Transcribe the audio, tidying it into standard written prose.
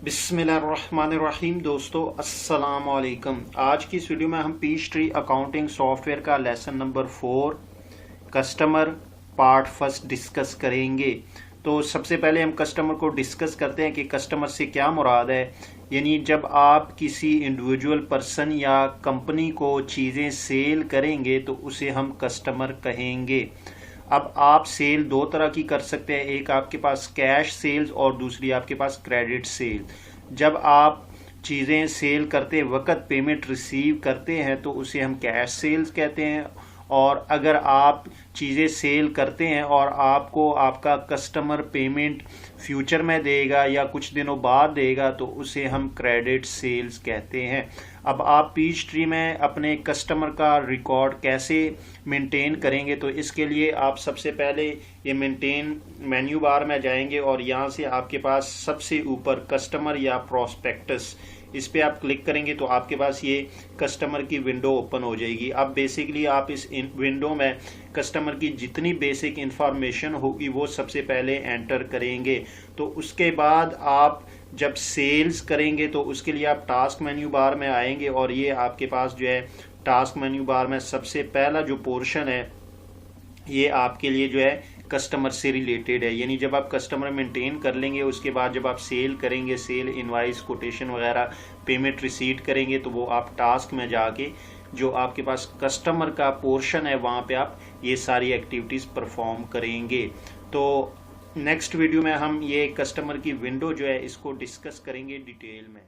बिस्मिल्लाहिर्रहमानिर्रहीम। दोस्तों अस्सलाम वालेकुम। आज की इस वीडियो में हम पीचट्री अकाउंटिंग सॉफ्टवेयर का lesson number 4 customer part first discuss करेंगे। तो सबसे पहले हम कस्टमर को डिस्कस करते हैं कि कस्टमर से क्या मुराद है। यानी जब आप किसी इंडिविजुअल पर्सन या कंपनी को चीज़ें सेल करेंगे तो उसे हम कस्टमर कहेंगे। अब आप सेल दो तरह की कर सकते हैं, एक आपके पास कैश सेल्स और दूसरी आपके पास क्रेडिट सेल। जब आप चीज़ें सेल करते वक्त पेमेंट रिसीव करते हैं तो उसे हम कैश सेल्स कहते हैं, और अगर आप चीज़ें सेल करते हैं और आपको आपका कस्टमर पेमेंट फ्यूचर में देगा या कुछ दिनों बाद देगा तो उसे हम क्रेडिट सेल्स कहते हैं। अब आप पीच ट्री में अपने कस्टमर का रिकॉर्ड कैसे मेंटेन करेंगे, तो इसके लिए आप सबसे पहले ये मेंटेन मेन्यू बार में जाएंगे और यहाँ से आपके पास सबसे ऊपर कस्टमर या प्रोस्पेक्टस, इस पे आप क्लिक करेंगे तो आपके पास ये कस्टमर की विंडो ओपन हो जाएगी। अब बेसिकली आप इस विंडो में कस्टमर की जितनी बेसिक इंफॉर्मेशन होगी वो सबसे पहले एंटर करेंगे। तो उसके बाद आप जब सेल्स करेंगे तो उसके लिए आप टास्क मेन्यू बार में आएंगे और ये आपके पास जो है टास्क मेन्यू बार में सबसे पहला जो पोर्शन है ये आपके लिए जो है कस्टमर से रिलेटेड है। यानी जब आप कस्टमर मेंटेन कर लेंगे उसके बाद जब आप सेल करेंगे, सेल इनवाइस कोटेशन वगैरह पेमेंट रिसीट करेंगे, तो वो आप टास्क में जाके जो आपके पास कस्टमर का पोर्शन है वहाँ पे आप ये सारी एक्टिविटीज़ परफॉर्म करेंगे। तो नेक्स्ट वीडियो में हम ये कस्टमर की विंडो जो है इसको डिस्कस करेंगे डिटेल में।